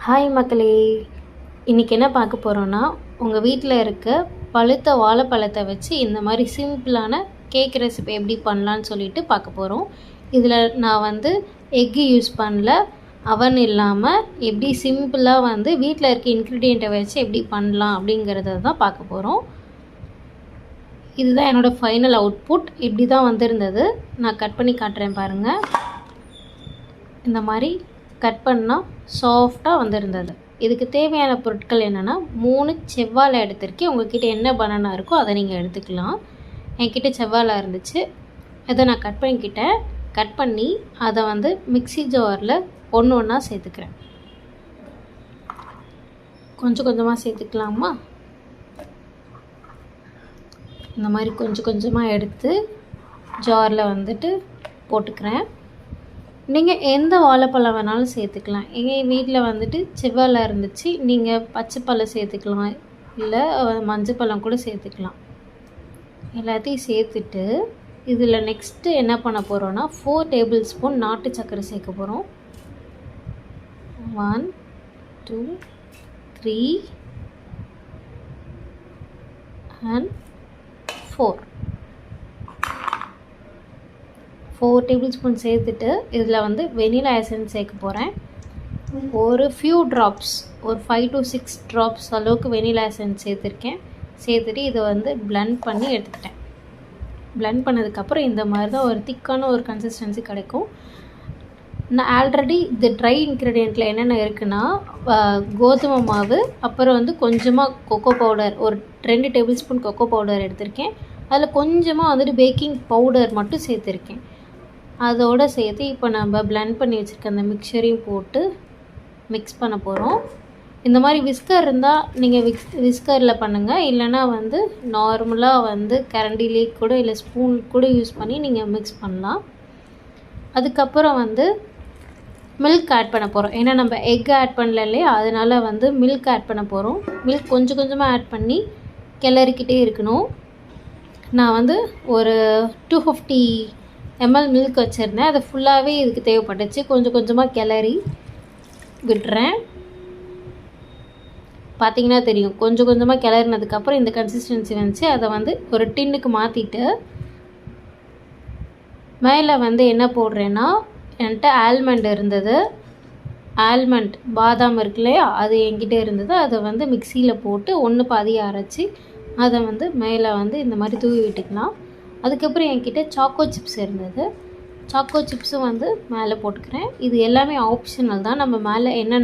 Hi மக்களே, இன்றைக்கி என்ன பார்க்க போகிறோன்னா, உங்கள் வீட்டில் இருக்க பழுத்த வாழைப்பழத்தை வச்சு இந்த மாதிரி சிம்பிளான கேக் ரெசிபி எப்படி பண்ணலான்னு சொல்லிட்டு பார்க்க போகிறோம். இதில் நான் எக்கு யூஸ் பண்ணல, அவன் இல்லாமல் எப்படி சிம்பிளாக வீட்டில் இருக்க இன்க்ரீடியண்ட்டை வச்சு எப்படி பண்ணலாம் அப்படிங்கிறத தான் பார்க்க போகிறோம். இதுதான் என்னோடய ஃபைனல் அவுட்புட். இப்படி தான் வந்திருந்தது. நான் கட் பண்ணி காட்டுறேன் பாருங்கள். இந்த மாதிரி கட் பண்ணால் சாஃப்டாக வந்திருந்தது. இதுக்கு தேவையான பொருட்கள் என்னென்னா, 3 செவ்வாழை எடுத்திருக்கேன். உங்கள்கிட்ட என்ன பனானா இருக்கோ அதை நீங்கள் எடுத்துக்கலாம். என்கிட்ட செவ்வாழை இருந்துச்சு, இதை நான் கட் பண்ணிக்கிட்டேன். கட் பண்ணி அதை மிக்ஸி ஜாரில் ஒன்று ஒன்றா சேர்த்துக்கிறேன். கொஞ்சம் கொஞ்சமாக சேர்த்துக்கலாமா? இந்த மாதிரி கொஞ்சம் கொஞ்சமாக எடுத்து ஜாரில் போட்டுக்கிறேன். நீங்கள் எந்த வாழைப்பழம் வேணாலும் சேர்த்துக்கலாம். எங்கள் வீட்டில் செவ்வாழை இருந்துச்சு, நீங்கள் பச்சைப்பழம் சேர்த்துக்கலாம், இல்லை மஞ்சப்பழம் கூட சேர்த்துக்கலாம். எல்லாத்தையும் சேர்த்துட்டு இதில் நெக்ஸ்ட்டு என்ன பண்ண போகிறோன்னா, 4 டேபிள் ஸ்பூன் நாட்டு சர்க்கரை சேர்க்க போகிறோம். 1 2 3 and 4 டேபிள் ஸ்பூன் சேர்த்துட்டு இதில் வெனிலா எசன்ஸ் சேர்க்க போகிறேன். ஒரு ஃபியூ ட்ராப்ஸ், ஒரு 5 to 6 ட்ராப்ஸ் அளவுக்கு வெனிலா எசன்ஸ் சேர்த்துருக்கேன். சேர்த்துட்டு இதை பிளெண்ட் பண்ணி எடுத்துக்கிட்டேன். பிளெண்ட் பண்ணதுக்கப்புறம் இந்த மாதிரி தான் ஒரு திக்கான ஒரு கன்சிஸ்டன்சி கிடைக்கும். நான் ஆல்ரெடி இந்த ட்ரை இன்க்ரீடியண்ட்டில் என்னென்ன இருக்குன்னா, கோதுமை மாவு, அப்புறம் கொஞ்சமாக கொக்கோ பவுடர், ஒரு 2 டேபிள் ஸ்பூன் கொக்கோ பவுடர் எடுத்திருக்கேன். அதில் கொஞ்சமாக பேக்கிங் பவுடர் மட்டும் சேர்த்துருக்கேன். அதோடு சேர்த்து இப்போ நம்ம பிளெண்ட் பண்ணி வச்சுருக்க அந்த மிக்சரையும் போட்டு மிக்ஸ் பண்ண போகிறோம். இந்த மாதிரி விஸ்கர் இருந்தால் நீங்கள் விஸ்கரில் பண்ணுங்கள், இல்லைனா நார்மலாக கரண்டிலே கூட இல்லை ஸ்பூன் கூட யூஸ் பண்ணி நீங்கள் மிக்ஸ் பண்ணலாம். அதுக்கப்புறம் மில்க் ஆட் பண்ண போகிறோம். ஏன்னா நம்ம எக் ஆட் பண்ணல இல்லையா, அதனால் மில்க் ஆட் பண்ண போகிறோம். மில்க் கொஞ்சம் கொஞ்சமாக ஆட் பண்ணி கிளறிக்கிட்டே இருக்கணும். நான் ஒரு 250 ml மில்க் வச்சுருந்தேன். அது ஃபுல்லாகவே இதுக்கு தேவைப்பட்டுச்சு. கொஞ்சம் கொஞ்சமாக கிளறி விட்டுறேன். பார்த்திங்கன்னா தெரியும், கொஞ்சம் கொஞ்சமாக கிளறினதுக்கப்புறம் இந்த கன்சிஸ்டன்சி வந்துச்சு. அதை ஒரு டின்னுக்கு மாற்றிட்டு மேலே என்ன போடுறேன்னா, என்கிட்ட ஆல்மண்ட் இருந்தது, ஆல்மண்ட் பாதாம் இருக்கு இல்லையா, அது என்கிட்ட இருந்தது. அதை மிக்சியில் போட்டு ஒன்று பாதியாக அரைச்சி அதை மேலே இந்த மாதிரி தூவி விட்டுக்கலாம். அதுக்கப்புறம் என்கிட்ட சாக்கோ சிப்ஸ் இருந்தது. சாக்கோ சிப்ஸும் மேலே போட்டுக்கிறேன். இது எல்லாமே ஆப்ஷனல் தான். நம்ம மேலே என்ன